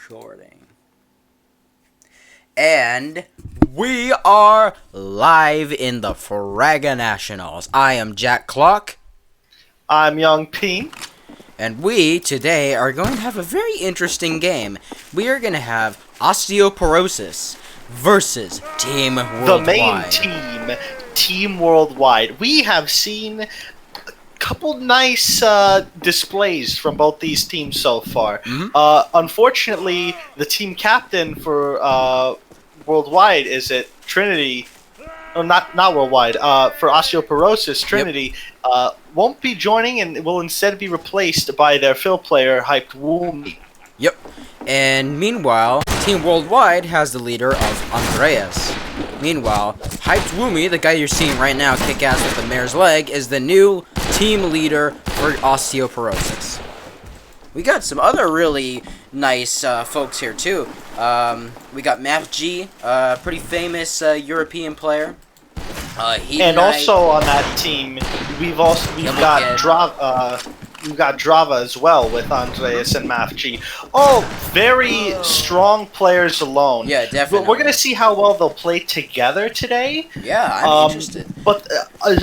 Recording. And we are live in the Fragonationals. I am Jack Clock. I'm Young Peen. And we, today, are going to have a very interesting game. We are going to have Osteoporosis versus Team Worldwide. The main team, Team Worldwide. We have seen couple nice displays from both these teams so far. Unfortunately, the team captain for Worldwide is it Trinity. Oh, not Worldwide. For Osteoporosis, Trinity won't be joining and will instead be replaced by their fill player, hyped Woomy. Yep. And meanwhile, Team Worldwide has the leader of Andreas. Meanwhile, hyped Woomy, the guy you're seeing right now kick ass with the mare's leg, is the new team leader for Osteoporosis. We got some other really nice folks here too. We got MAFG, pretty famous European player. And also on that team, we've got Drava as well with Andreas and MAFG. All very strong players alone. Yeah, definitely. We're gonna see how well they'll play together today. Yeah, I'm interested. But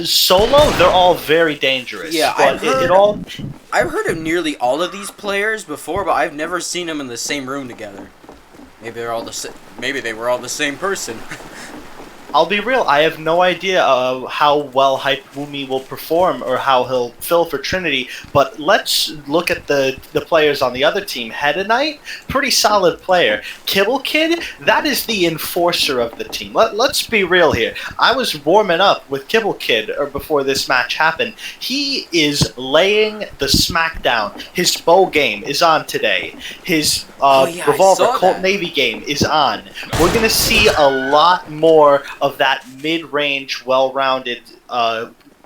solo, they're all very dangerous. Yeah, but I've heard of nearly all of these players before, but I've never seen them in the same room together. Maybe they're all maybe they were all the same person. I'll be real, I have no idea how well Hype Woomy will perform or how he'll fill for Trinity, but let's look at the players on the other team. Hedonite, pretty solid player. Kibble Kid, that is the enforcer of the team. Let's be real here. I was warming up with Kibble Kid before this match happened. He is laying the smackdown. His bow game is on today. His Revolver Colt Navy game is on. We're going to see a lot more of that mid-range, well-rounded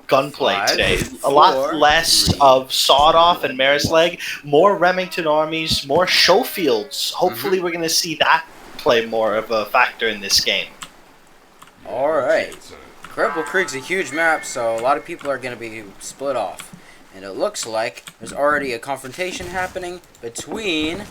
gunplay today. A lot less of Sawed-Off and Mare's Leg, more Remington armies, more Showfields. Hopefully we're going to see that play more of a factor in this game. Alright. Cripple Creek's a huge map, so a lot of people are going to be split off. And it looks like there's already a confrontation happening between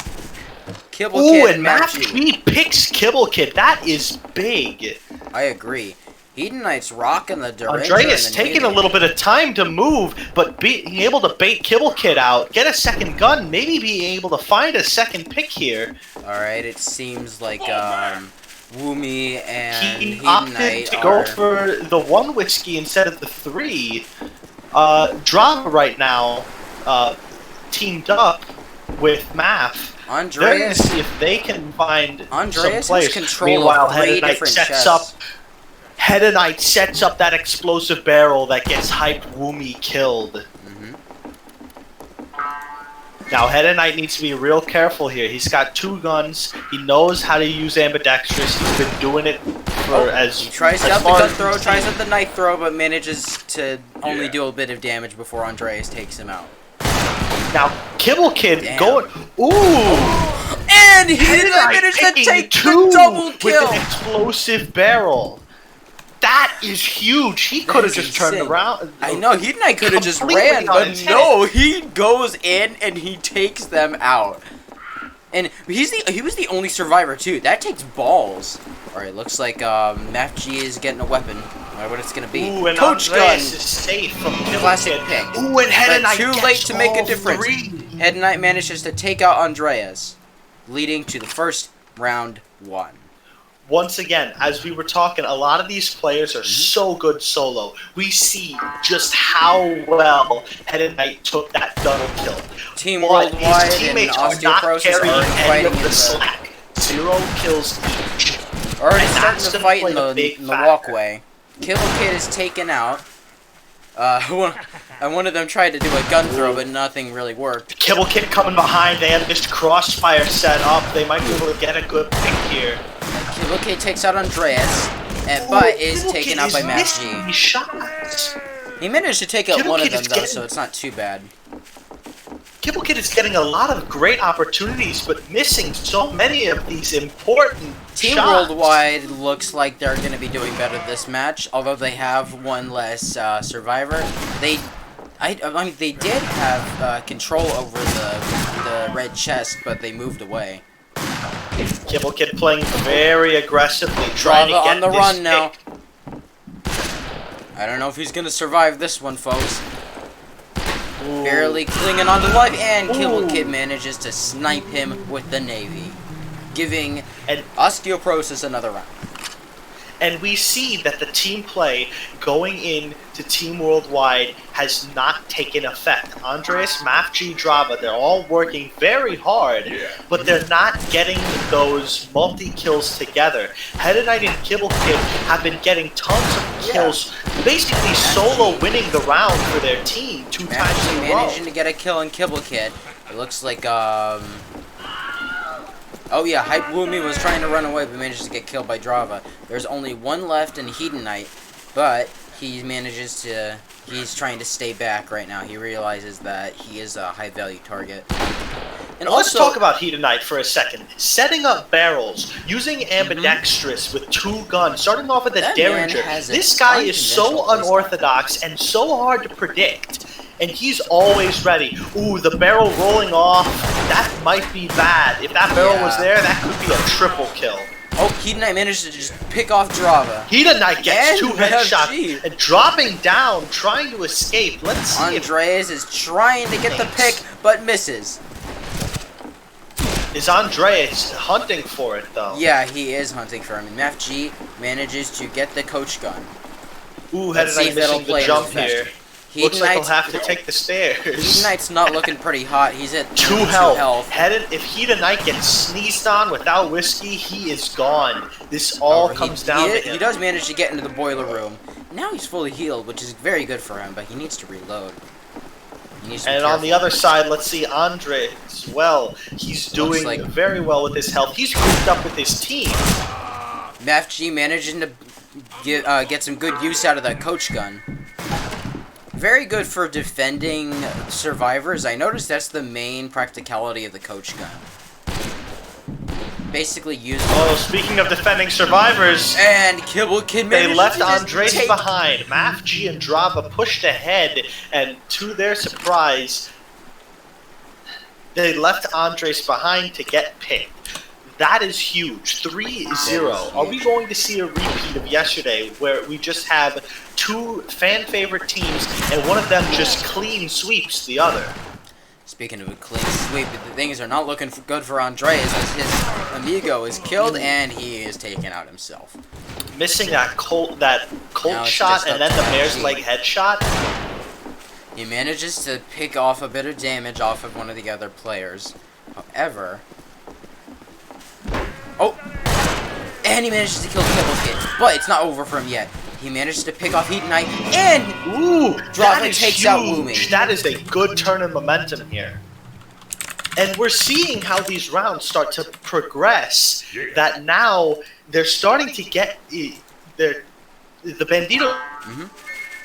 Kibble Kid and MAFG picks Kibble Kid. That is big. I agree. Hedonite's rocking the Derringer. Andreas taking a little bit of time to move, but being able to bait Kibble Kid out, get a second gun, maybe being able to find a second pick here. Alright, it seems like Woomy and he Hedonite opted to go for the one whiskey instead of the three. Drama right now teamed up with Math. They're going to see if they can find some players. Meanwhile, Hedonite sets up that explosive barrel that gets hyped Woomy killed. Now, Hedonite needs to be real careful here. He's got two guns. He knows how to use ambidextrous. He's been doing it for he tries out the gun throw, tries out the knife throw, but manages to only do a bit of damage before Andreas takes him out. Now, Kibble Kid going... Ooh! And he managed to take the double kill! With an explosive barrel. That is huge. He could have just turned around. I know, Hedonite could have just ran, but no, he goes in and he takes them out. And he was the only survivor too. That takes balls. Alright, looks like MAFG is getting a weapon. Alright, what it's gonna be. Ooh, and Coach Gun is safe from classic pick. Ooh, and Hedonite too late to make a difference. Hedonite manages to take out Andreas, leading to the first round one. Once again, as we were talking, a lot of these players are so good solo. We see just how well Hedonite took that double kill. Team Worldwide his teammates and Osteoporosis are any of the slack. 0 kills each. Already starting to fight in the walkway. Kibble Kid is taken out. One of them tried to do a gun throw, but nothing really worked. Kibble Kid coming behind. They have this crossfire set up. They might be able to get a good pick here. Kibble Kid takes out Andreas, but is taken out by MAFG. Shots. He managed to take out one of them, though, so it's not too bad. Kibble Kid is getting a lot of great opportunities, but missing so many of these important Team shots. Worldwide looks like they're going to be doing better this match, although they have one less survivor. I mean, they did have control over the red chest, but they moved away. Kibble Kid playing very aggressively, trying to Drava get on the this run now. pick. I don't know if he's gonna survive this one, folks. Ooh. Barely clinging on to life, and Ooh. Kibble Kid manages to snipe him with the Navy, giving And Osteoporosis another round. And we see that the team play going into Team Worldwide has not taken effect. Andreas, MAFG, Drava, they're all working very hard, but they're not getting those multi-kills together. Hedda Knight and Kibble Kid have been getting tons of kills, basically solo winning the round for their team 2 times in a row. Managing to get a kill on Kibble Kid. It looks like, oh yeah, Hype Woomy was trying to run away but managed to get killed by Drava. There's only one left in Hedonite, but he manages to... He's trying to stay back right now. He realizes that he is a high-value target. And let's also, talk about Hedonite for a second. Setting up barrels, using ambidextrous with 2 guns, starting off with a Derringer. This guy is so unorthodox and so hard to predict. And he's always ready. Ooh, the barrel rolling off. That might be bad. If that barrel was there, that could be a triple kill. Oh, Hedonite managed to just pick off Drava. Hedonite gets And 2 headshots and dropping down, trying to escape. Let's see. Andreas is trying to get the pick, but misses. Is Andreas hunting for it, though? Yeah, he is hunting for him. And MAFG manages to get the coach gun. Ooh, Hedonite missing the jump here. Looks like he'll have to take the stairs. Hedonite's not looking pretty hot. He's at 2 health. If Hedonite gets sneezed on without whiskey, he is gone. This all comes down to him. He does manage to get into the boiler room. Now he's fully healed, which is very good for him, but he needs to reload. And on the other side, let's see Andre as well. He's doing very well with his health. He's grouped up with his team. MAFG managing to get some good use out of that coach gun. Very good for defending survivors. I noticed that's the main practicality of the coach gun. Basically use... Oh, speaking of defending survivors... And Kibble Kid they left Andres behind. MAFG and Drava pushed ahead, and to their surprise, they left Andres behind to get picked. That is huge. 3-0. Are we going to see a repeat of yesterday where we just have 2 fan-favorite teams and one of them just clean sweeps the other? Speaking of a clean sweep, things are not looking good for Andreas as his amigo is killed and he is taken out himself. Missing that Colt shot and then the mare's leg headshot. He manages to pick off a bit of damage off of one of the other players. However... Oh! And he manages to kill Kibble Kid, but it's not over for him yet. He manages to pick off Hedonite, and Drava takes out Woomy. That is a good turn in momentum here. And we're seeing how these rounds start to progress, that now they're starting to get the Bandito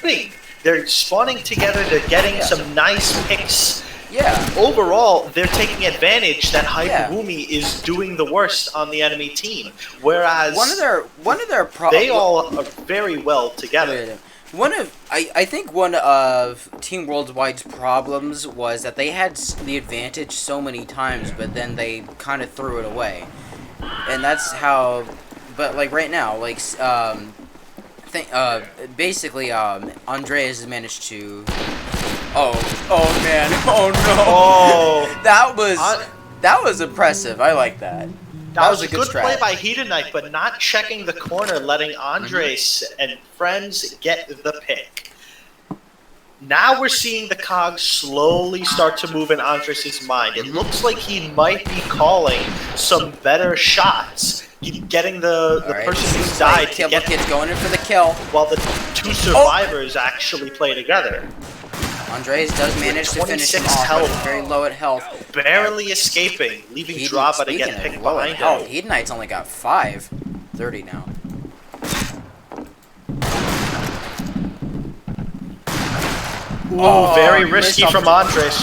thing. They're spawning together, they're getting some nice picks. Yeah. Overall, they're taking advantage that Hype Woomy is doing the worst on the enemy team, whereas one of their they all are very well together. I think one of Team Worldwide's problems was that they had the advantage so many times, but then they kind of threw it away, and that's how. But like right now, like basically, Andreas has managed to. Oh man! Oh no! Oh, that was impressive. I like that. That was a good play by Hedonite, but not checking the corner, letting Andres and friends get the pick. Now we're seeing the cogs slowly start to move in Andres' mind. It looks like he might be calling some better shots, getting the person who died to get Kid's going in for the kill, while the 2 survivors actually play together. Andres does manage to finish him off, but he's very low at health. Barely escaping, leaving Drava to get picked behind him. Hedonite's only got 5. 30 now. Ooh, very risky from Andres.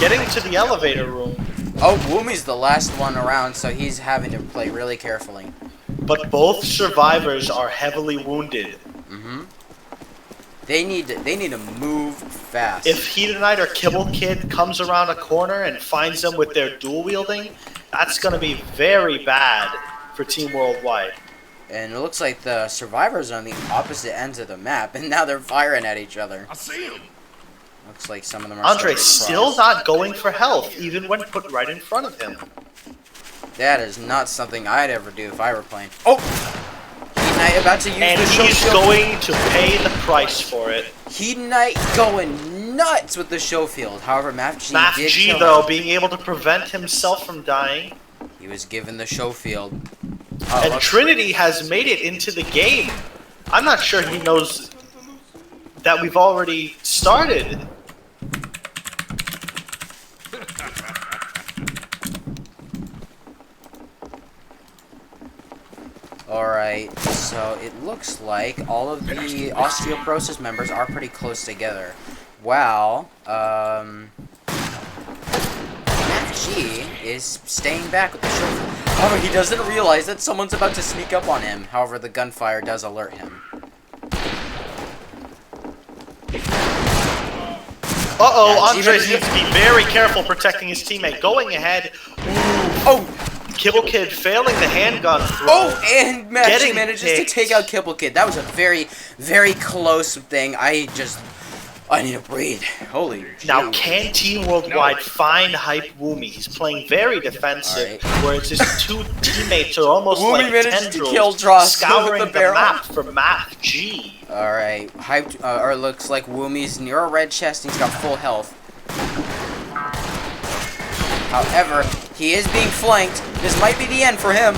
Getting to the elevator room. Oh, Woomy's the last one around, so he's having to play really carefully. But both survivors are heavily wounded. They need to move fast. If Hedonite or Kibble Kid comes around a corner and finds them with their dual wielding, That's going to be very bad for Team Worldwide. And it looks like the survivors are on the opposite ends of the map, and now they're firing at each other. I see him. Looks like some of them are Andre starting to still cross. not going for health, even when put right in front of him. That is not something I'd ever do if I were playing. Oh! Hedonite about to use And the show he's shield. going to pay the price for it. Hedonite going nuts with the show field. However, MAFG Math did G, kill though, him. being able to prevent himself from dying. He was given the show field. Oh, And look. Trinity has made it into the game. I'm not sure he knows that we've already started. Alright, so it looks like all of the Osteoporosis members are pretty close together. Wow, G is staying back with the show. However, he doesn't realize that someone's about to sneak up on him. However, the gunfire does alert him. Uh-oh, Yeah, Andres G-Man- needs to be very careful protecting his teammate. Going ahead. Oh! Kibble Kid failing the handgun throw. Oh! And Matt G Getting manages to picked. take out Kibble Kid. That was a very, very close thing. I need to breathe. Holy Now, shoot. can Team Worldwide find Hype Woomy? He's playing very defensive, whereas his two teammates are almost Woomy like manages to tendrils, kill Dross scouring with the the barrel. map for Math G. Alright, hyped, or looks like Woomy's near a red chest and he's got full health. However, he is being flanked. This might be the end for him.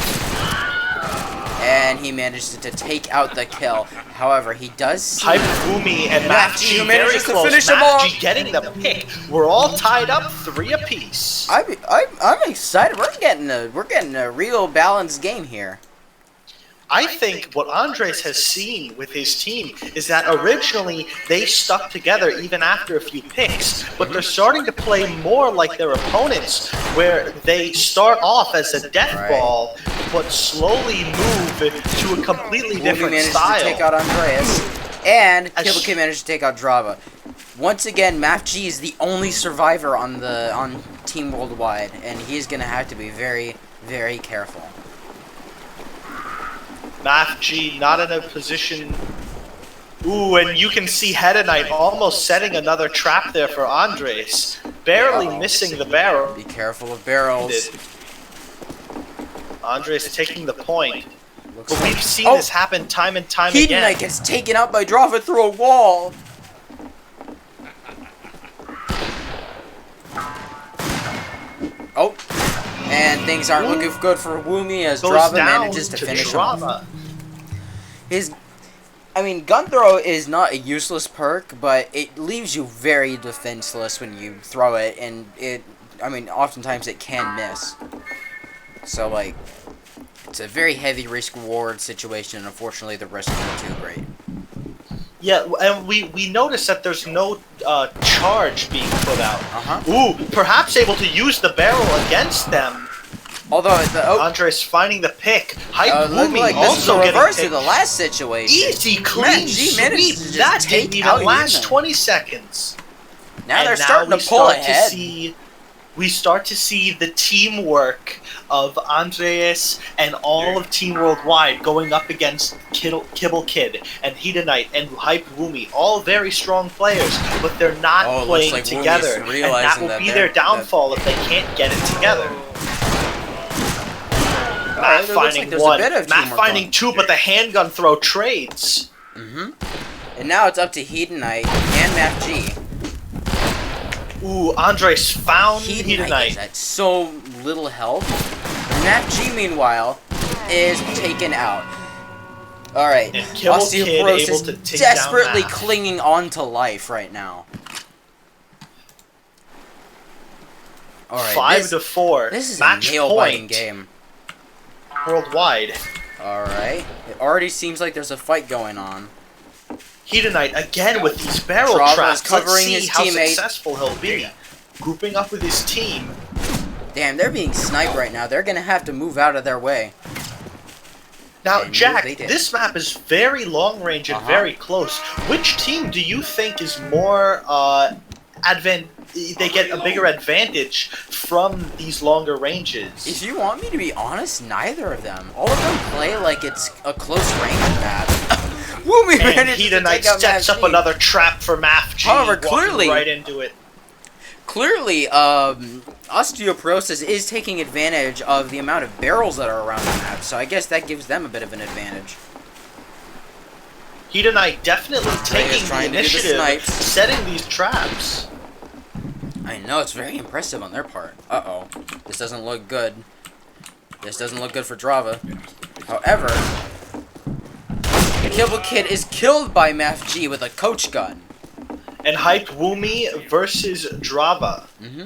And he managed to take out the kill. However, he does see... Hype Woomy and Math G G very manages to close. finish him Math off. G getting the pick. We're all tied up 3 apiece. I'm excited. We're getting a real balanced game here. I think what Andres has seen with his team is that originally they stuck together even after a few picks, but they're starting to play more like their opponents, where they start off as a death Right. ball, but slowly move to a completely Woomy different managed style. to take out Andreas, and As- Kibble Kid managed to take out Drava. Once again, MAFG is the only survivor on Team Worldwide, and he's gonna have to be very, very careful. Math G not in a position. Ooh, and you can see Hedonite almost setting another trap there for Andres, barely Uh-oh. missing the barrel. Be careful of barrels. Andres taking the point. Looks But like we've seen this happen time and time Hedonite again. gets taken out by Drava through a wall. Oh, and things aren't looking good for Woomy as Goes Drava down manages to finish him Drava. off. I mean, gun throw is not a useless perk, but it leaves you very defenseless when you throw it, and oftentimes it can miss. So, like, it's a very heavy risk-reward situation, and unfortunately the risk isn't too great. Yeah, and we noticed that there's no charge being put out. Uh-huh. Ooh, perhaps able to use the barrel against them. Although, Andres finding the pick. Hype look Woomy like this is also a getting reverse of picked. the last situation. Easy, Matt clean G managed sweep. to just That take didn't out even last Hedonite. 20 seconds. Now And they're starting to pull ahead. We start to see the teamwork of Andreas and all of Team Worldwide going up against Kibble Kid and Hedonite and Hype Woomy, all very strong players, but they're not Oh, it looks playing like Woomy's together, and that realizing will that be they're- their downfall if they can't get it together. Matt it looks like finding there's a one, bit of Matt teamwork finding going. two, but the handgun throw trades. Mm-hmm. And now it's up to Hedonite and MAFG. Ooh, Andres found Hedonite is Hedonite. at so little health. MAFG, meanwhile, is taken out. Alright, And Kibble Kid able Osteoporosis to take down desperately Math. clinging on to life right now. Alright, 5-4. this is Match a nail-biting point. game. Worldwide. Alright, it already seems like there's a fight going on. Hedonite again with these barrel Drava is traps. covering Let's see his how teammate. successful he'll be. Grouping up with his team. Damn, they're being sniped right now. They're gonna have to move out of their way. Now, And Jack, they did. this map is very long range and Uh-huh. very close. Which team do you think is more they get a bigger advantage from these longer ranges. If you want me to be honest, neither of them. All of them play like it's a close range map. Woomy And managed to Hedonite take out sets up MAFG. another trap for MAFG. However, walking clearly- right into it. Clearly, Osteoporosis is taking advantage of the amount of barrels that are around the map, so I guess that gives them a bit of an advantage. Hedonite definitely taking the trying to do the initiative, snipes. setting these traps. I know, it's very impressive on their part. Uh-oh. This doesn't look good. This doesn't look good for Drava. However, the Kibble Kid is killed by MAFG with a coach gun. And hyped Woomy versus Drava. Mm-hmm.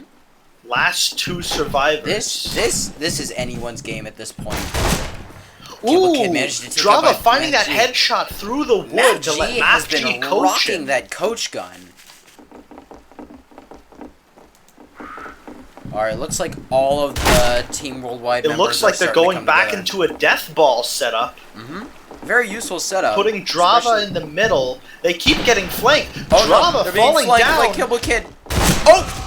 Last two survivors. This is anyone's game at this point. Ooh, Kibble Kid managed to take out Drava by finding that MAFG. headshot through the wood to let has MAFG been coach rocking him. that coach gun. Alright, looks like all of the Team Worldwide It members looks like are they're starting to going come back together. into a death ball setup. Mm-hmm. Very useful setup. Putting Drava especially- in the middle. They keep getting flanked. Oh, no, Drava they're being falling flanked down. by Kibble Kid. Oh!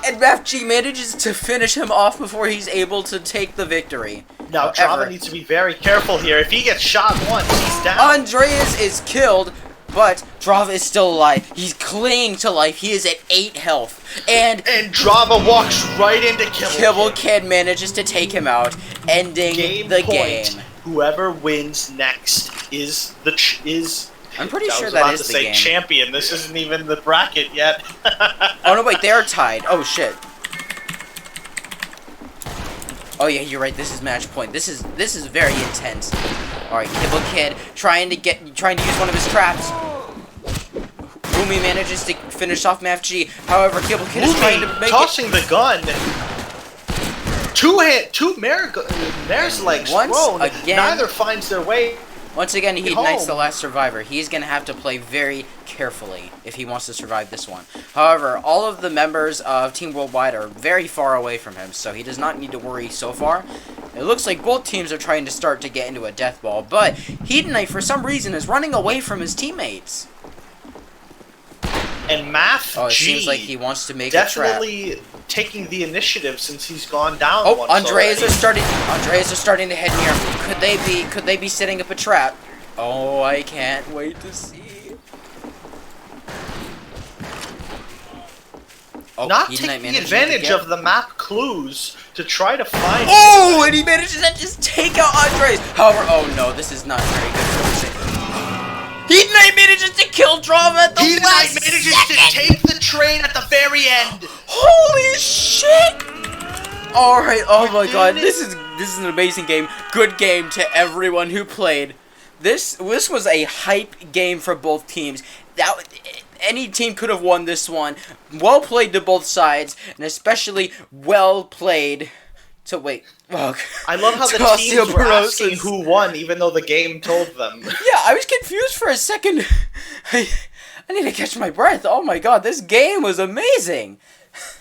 And MAFG manages to finish him off before he's able to take the victory. Now However, Drava needs to be very careful here. If he gets shot once, he's down. Andreas is killed, but Drava is still alive. He's clinging to life. He is at 8 health. And Drava walks right into Kibble Kid manages to take him out, ending the game. Whoever wins next is I'm pretty I sure was that about is to the say game. champion. This isn't even the bracket yet. Oh no, wait, they are tied. Oh shit. Oh yeah, you're right. This is match point. This is very intense. All right, Kibble Kid trying to use one of his traps. Woomy manages to finish off MAFG. However, Kibble Kid is trying to make tossing the gun. Two mare's legs once thrown. again- Neither finds their way. Once again, home. Hedonite's the last survivor. He's going to have to play very carefully if he wants to survive this one. However, all of the members of Team Worldwide are very far away from him, so he does not need to worry so far. It looks like both teams are trying to start to get into a death ball, but Hedonite, for some reason, is running away from his teammates. And MAFG Oh, it seems like he wants to make definitely taking the initiative since he's gone down. Oh, once Andreas already. are starting to head near. Could they be setting up a trap? Oh, I can't wait to see. Oh, Not Hedonite taking managing to advantage get- of the map clues to try to find. Oh, and he manages to just take out Andres. However, oh no, this is not very good for him. Hedonite manages to kill Drava at the Hedonite last manages second. to take the train at the very end. Holy shit! All right, oh my god, goodness. this is an amazing game. Good game to everyone who played. This was a hype game for both teams. Any team could have won this one. Well played to both sides, and especially well played to I love how the to teams were asking Osteoporosis. who won, even though the game told them. Yeah, I was confused for a second. I need to catch my breath. Oh my god, this game was amazing.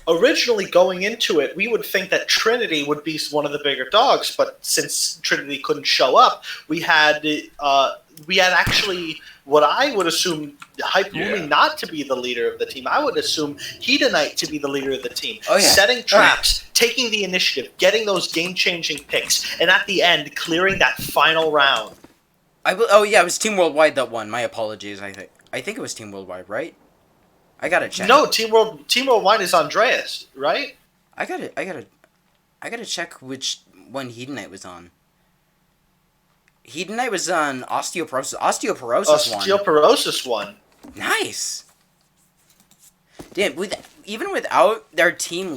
Originally going into it, we would think that Trinity would be one of the bigger dogs, but since Trinity couldn't show up, we had actually what I would assume Hype Woomy not to be the leader of the team. I would assume Hedonite to be the leader of the team. Oh, yeah. Setting traps, taking the initiative, getting those game-changing picks, and at the end, clearing that final round. Oh yeah, it was Team Worldwide that won. My apologies. I think it was Team Worldwide, right? I gotta check. No, Team Worldwide is Andreas, right? I gotta check which one Hedonite was on. Hedonite was on Osteoporosis. Osteoporosis won. Osteoporosis won. Nice. Damn, even without their team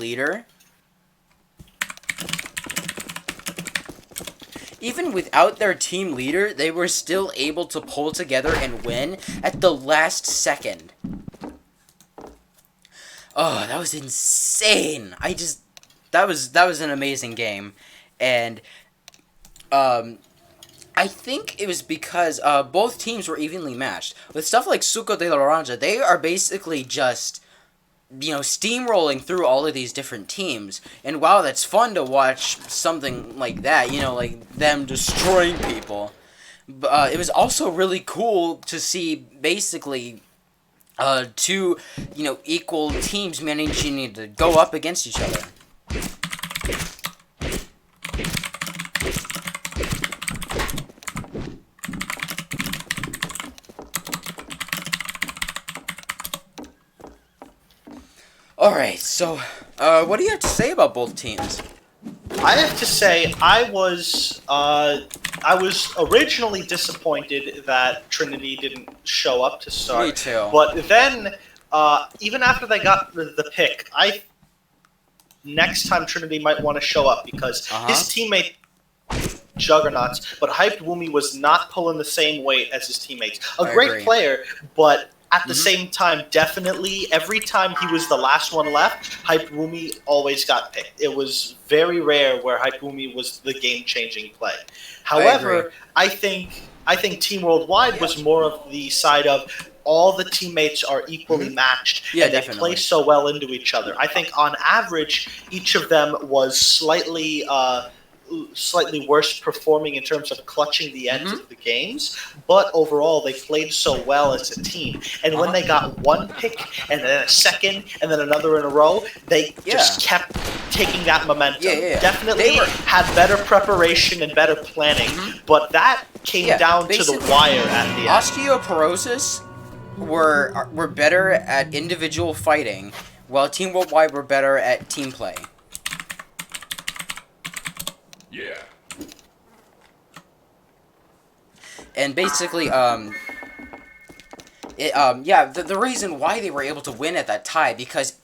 leader, they were still able to pull together and win at the last second. Oh, that was insane. That was an amazing game. And I think it was because both teams were evenly matched. With stuff like Suco de la Laranja, they are basically just, steamrolling through all of these different teams. And wow, that's fun to watch something like that, like them destroying people. But it was also really cool to see basically two, equal teams managing to go up against each other. Alright, so, what do you have to say about both teams? I have to say, I was originally disappointed that Trinity didn't show up to start. Me too. But then, even after they got the pick, next time Trinity might want to show up because his teammate juggernauts, but Hyped Woomy was not pulling the same weight as his teammates. A great player, but at the same time, definitely, every time he was the last one left, Hyped Woomy always got picked. It was very rare where Hyped Woomy was the game-changing play. However, I think Team Worldwide was more of the side of all the teammates are equally matched, and they play so well into each other. I think on average, each of them was slightly worse performing in terms of clutching the ends of the games, but overall they played so well as a team. And when they got one pick and then a second and then another in a row, they just kept taking that momentum. Definitely had better preparation and better planning, but that came down to the wire at the end. Osteoporosis were better at individual fighting, while Team Worldwide were better at team play. Yeah. And basically, the reason why they were able to win at that tie, because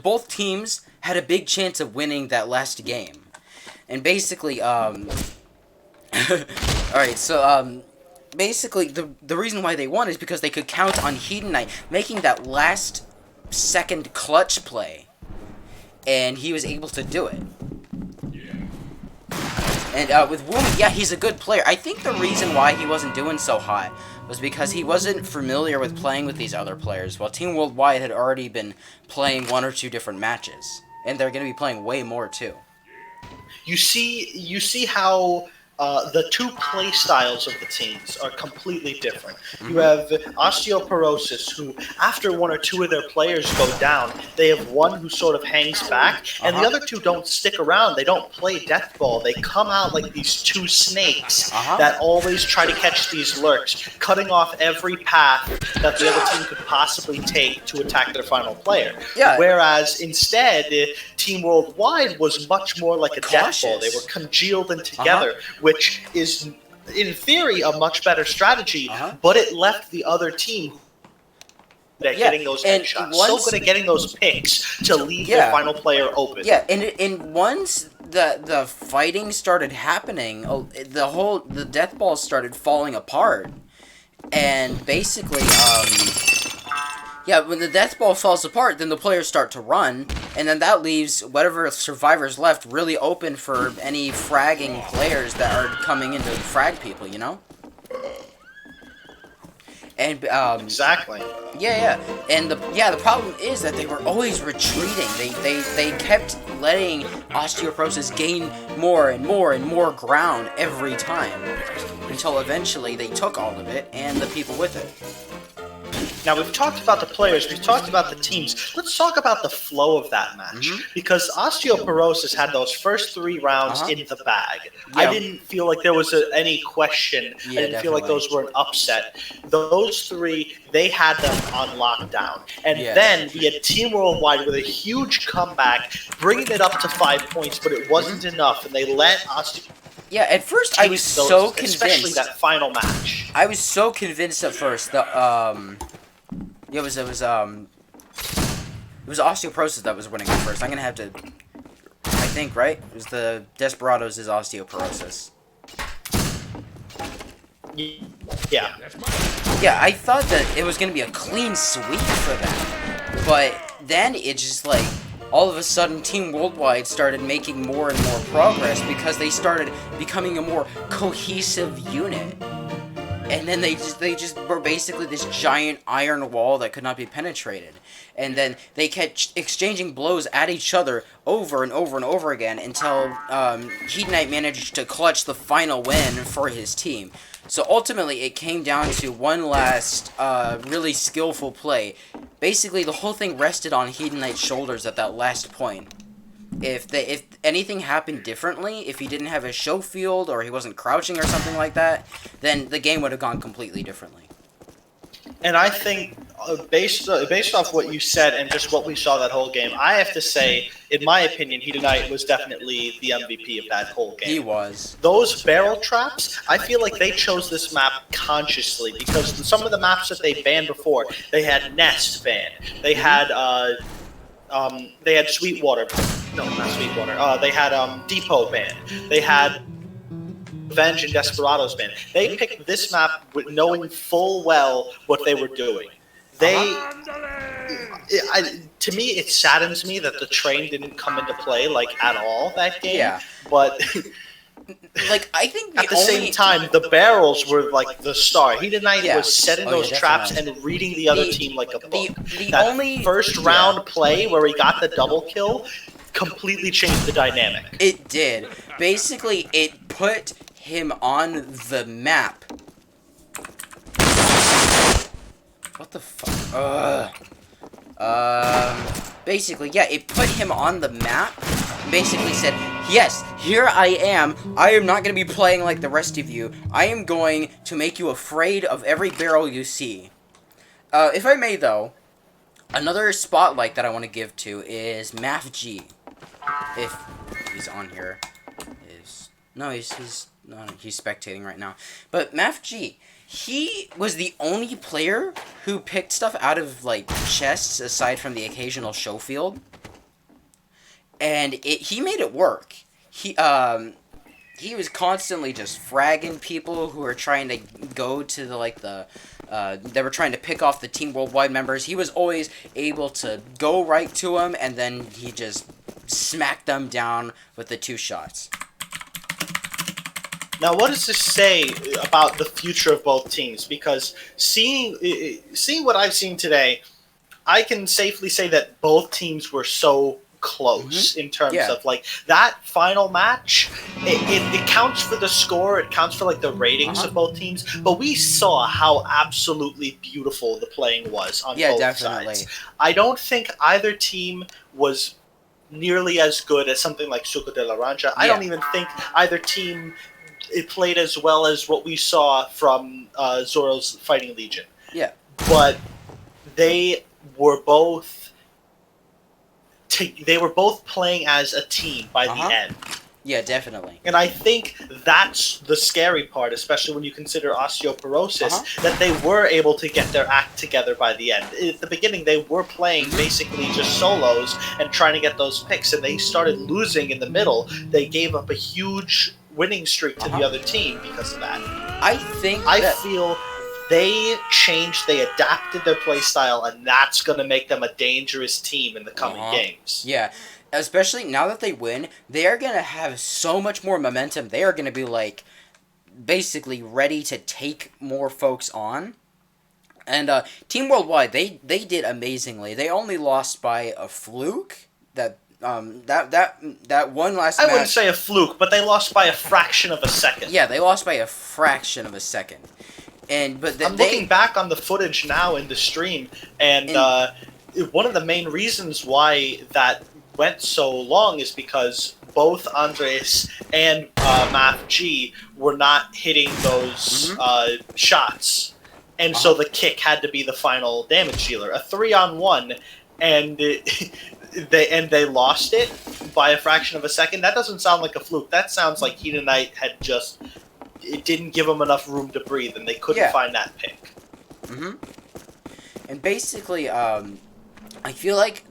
both teams had a big chance of winning that last game. And basically, alright, so, basically, the reason why they won is because they could count on Hedonite making that last second clutch play. And he was able to do it. And with Woomy, he's a good player. I think the reason why he wasn't doing so hot was because he wasn't familiar with playing with these other players, while Team Worldwide had already been playing 1 or 2 different matches. And they're going to be playing way more, too. You see how the two play styles of the teams are completely different. You have Osteoporosis, who after 1 or 2 of their players go down, they have one who sort of hangs back, and the other 2 don't stick around. They don't play death ball. They come out like these 2 snakes that always try to catch these lurks, cutting off every path that the other team could possibly take to attack their final player. Whereas instead, Team Worldwide was much more like a death ball. They were congealed and together, which is, in theory, a much better strategy, but it left the other team at getting those headshots, so good at getting those picks to leave their final player open. And once the fighting started happening, the death balls started falling apart, and basically, when the death ball falls apart, then the players start to run, and then that leaves whatever survivors left really open for any fragging players that are coming in to frag people, you know? And, exactly. And the problem is that they were always retreating. They kept letting Osteoporosis gain more and more and more ground every time, until eventually they took all of it, and the people with it. Now, we've talked about the players, we've talked about the teams. Let's talk about the flow of that match. Because Osteoporosis had those first 3 rounds in the bag. I didn't feel like there was any question. I didn't feel like those were an upset. Those 3, they had them on lockdown. And then we had Team Worldwide with a huge comeback, bringing it up to 5 points, but it wasn't enough. And they let Osteoporosis... at first I was so convinced. Especially that final match. I was so convinced at first that, it was Osteoporosis that was winning at first. I'm gonna have to, I think, right? It was the Desperados' Osteoporosis. Yeah. Yeah, I thought that it was gonna be a clean sweep for them, but then it just like, all of a sudden Team Worldwide started making more and more progress because they started becoming a more cohesive unit. and then they just were basically this giant iron wall that could not be penetrated. And then they kept exchanging blows at each other over and over and over again until Heat Knight managed to clutch the final win for his team. So ultimately, it came down to one last really skillful play. Basically, the whole thing rested on Heat Knight's shoulders at that last point. If anything happened differently, if he didn't have his show field or he wasn't crouching or something like that, then the game would have gone completely differently. And I think, based off what you said and just what we saw that whole game, I have to say, in my opinion, Heat Knight was definitely the MVP of that whole game. He was. Those barrel traps, I feel like they chose this map consciously because some of the maps that they banned before, they had Nest banned, they had Sweetwater, no, not Sweetwater, they had Depot banned, they had Revenge and Desperados banned. They picked this map with knowing full well what they were doing. To me, it saddens me that the train didn't come into play at all that game. Yeah. But I think at the same time, the barrels were the star. Heat Knight was setting those traps and reading the other team like a book. That first round play where he got the double kill completely changed the dynamic. It did. Basically, it put him on the map. What the fuck? Basically, yeah, it put him on the map. Basically said, yes, here I am. I am not going to be playing like the rest of you. I am going to make you afraid of every barrel you see. If I may, though, another spotlight that I want to give to is MAFG. If he's on here. No, he's spectating right now. But MAFG, he was the only player who picked stuff out of chests aside from the occasional show field, and he made it work. He was constantly just fragging people who were trying to go to they were trying to pick off the Team Worldwide members. He was always able to go right to them, and then he just smacked them down with the 2 shots. Now, what does this say about the future of both teams? Because seeing what I've seen today, I can safely say that both teams were so close in terms of that final match. It counts for the score. It counts for the ratings of both teams. But we saw how absolutely beautiful the playing was on both sides. I don't think either team was nearly as good as something like Suco de la Rancha. I don't even think either team it played as well as what we saw from Zoro's Fighting Legion. Yeah. But they were both playing as a team by the end. Yeah, definitely. And I think that's the scary part, especially when you consider Osteoporosis, that they were able to get their act together by the end. At the beginning, they were playing basically just solos and trying to get those picks, and they started losing in the middle. They gave up a huge winning streak to the other team because of that. I feel they changed, they adapted their play style, and that's going to make them a dangerous team in the coming games. Yeah, especially now that they win, they are going to have so much more momentum. They are going to be basically ready to take more folks on. And Team Worldwide, they did amazingly. They only lost by a fluke. That one last match. I wouldn't say a fluke, but they lost by a fraction of a second. Yeah, they lost by a fraction of a second. I'm looking back on the footage now in the stream, and one of the main reasons why that went so long is because both Andres and MAFG were not hitting those shots. And so the kick had to be the final damage dealer. A 3-on-1, and they lost it by a fraction of a second. That doesn't sound like a fluke. That sounds like Heat Knight had it didn't give them enough room to breathe, and they couldn't find that pick. And basically, I feel like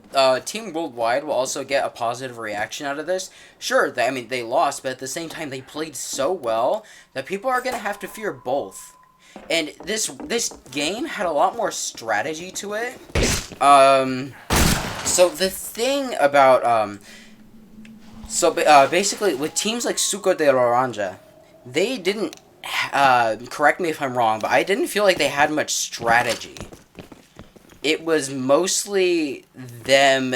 Team Worldwide will also get a positive reaction out of this. Sure, they lost, but at the same time, they played so well that people are going to have to fear both. And this game had a lot more strategy to it. So the thing about basically with teams like Suco de Laranja, they didn't correct me if I'm wrong, but I didn't feel like they had much strategy. It was mostly them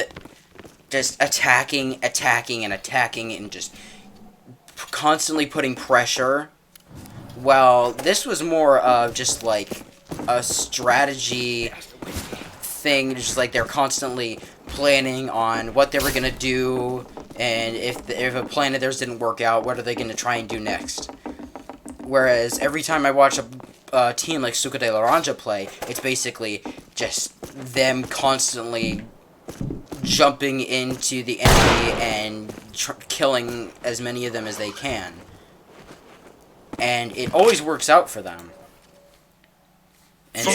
just attacking, and just constantly putting pressure. Well, this was more of just like a strategy thing, just like they're constantly planning on what they were gonna do, and if a plan of theirs didn't work out, what are they gonna try and do next? Whereas every time I watch a team like Suka de Laranja play, it's basically just them constantly jumping into the enemy and killing as many of them as they can. And it always works out for them. And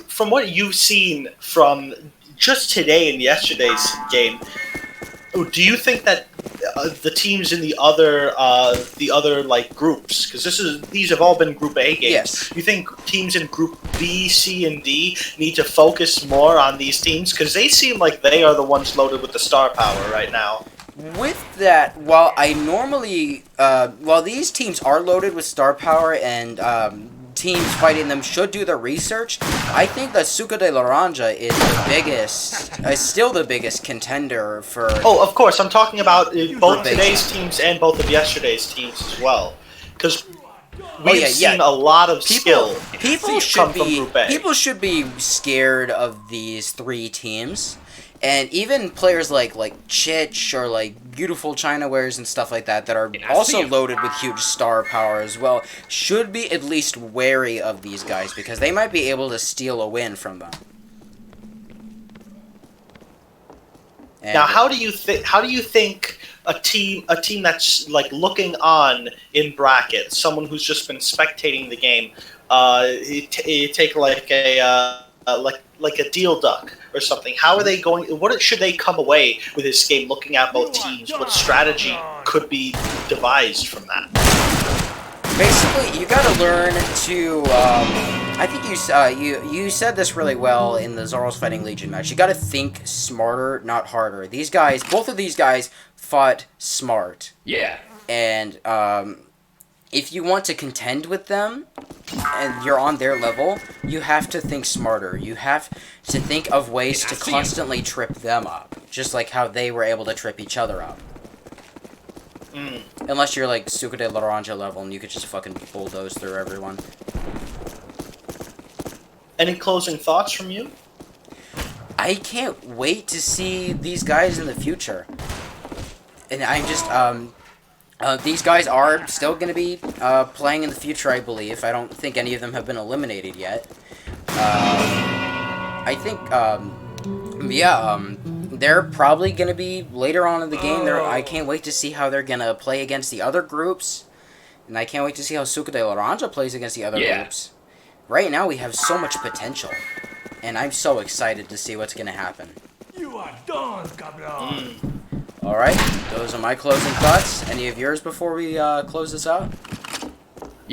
From what you've seen from just today and yesterday's game, do you think that the teams in the other like groups, because these have all been Group A games. Yes. You think teams in Group B, C, and D need to focus more on these teams because they seem like they are the ones loaded with the star power right now? With that, while I normally, while these teams are loaded with star power and teams fighting them should do their research, I think that Suka de Laranja is still the biggest contender for... Oh, of course, I'm talking about both today's teams and both of yesterday's teams as well. Because we've seen a lot of skill People should be scared of these three teams. And even players like Chich or like Beautiful China Wares and stuff like that are also loaded with huge star power as well should be at least wary of these guys because they might be able to steal a win from them. And now, how do you think a team that's like looking on in brackets, someone who's just been spectating the game, you take like a deal duck or something. How are they going? What should they come away with this game? Looking at both teams, what strategy could be devised from that? Basically, you got to learn to. I think you said this really well in the Zoro's Fighting Legion match. You got to think smarter, not harder. These guys, both of these guys, fought smart. Yeah. And if you want to contend with them, and you're on their level, you have to think smarter. You have to think of ways to constantly trip them up, just like how they were able to trip each other up. Unless you're like Suka de Laranja level and you could just fucking bulldoze through everyone. Any closing thoughts from you? I can't wait to see these guys in the future. And I'm just, these guys are still going to be playing in the future, I believe. I don't think any of them have been eliminated yet. I think, they're probably going to be later on in the game. I can't wait to see how they're going to play against the other groups. And I can't wait to see how Suka de Laranja plays against the other groups. Right now, we have so much potential. And I'm so excited to see what's going to happen. You are done, cabron. Alright, those are my closing thoughts. Any of yours before we close this out?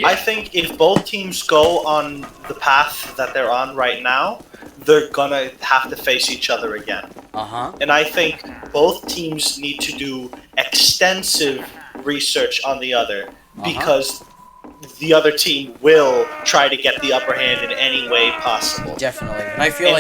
I think if both teams go on the path that they're on right now, they're gonna have to face each other again. And I think both teams need to do extensive research on the other because the other team will try to get the upper hand in any way possible. Definitely. And I feel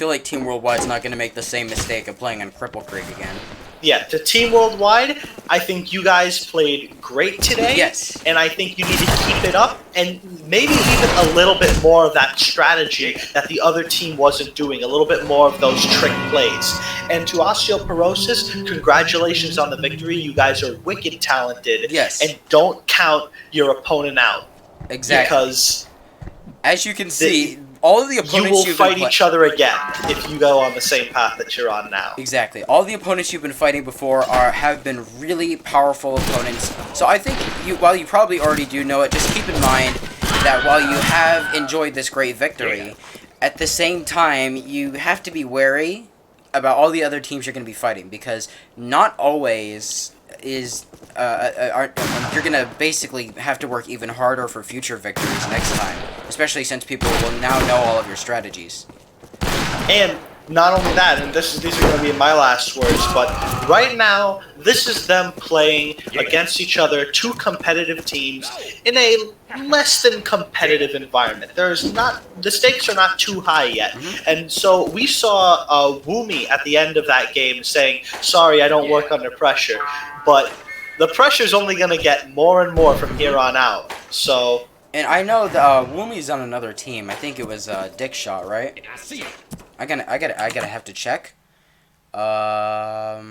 like Team Worldwide's not going to make the same mistake of playing on Cripple Creek again. Yeah, to Team Worldwide, I think you guys played great today. Yes. And I think you need to keep it up and maybe even a little bit more of that strategy that the other team wasn't doing, a little bit more of those trick plays. And to Osteoporosis, congratulations on the victory. You guys are wicked talented. Yes. And don't count your opponent out. Exactly. Because as you can see, all of the opponents you will fight each other again if you go on the same path that you're on now. Exactly. All the opponents you've been fighting before have been really powerful opponents. So I think while you probably already do know it, just keep in mind that while you have enjoyed this great victory, at the same time you have to be wary about all the other teams you're going to be fighting because not always is you're gonna basically have to work even harder for future victories next time, especially since people will now know all of your strategies. And not only that, and these are going to be my last words, but right now, this is them playing against each other, two competitive teams, in a less than competitive environment. The stakes are not too high yet. And so we saw Woomy at the end of that game saying, sorry, I don't work under pressure. But the pressure's only going to get more and more from here on out. So... And I know Woomy's on another team. I think it was Dick Shot, right? I gotta have to check. Or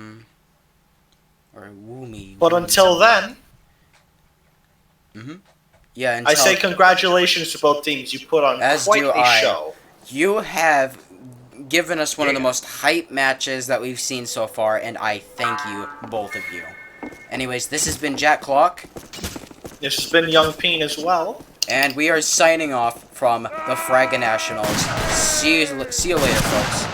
Woomy. But until then, yeah. I say congratulations to both teams. You put on quite a show. You have given us one of the most hype matches that we've seen so far, and I thank you, both of you. Anyways, this has been Jack Clock. This has been Young Peen as well. And we are signing off from the Fragonationals. See you later, folks.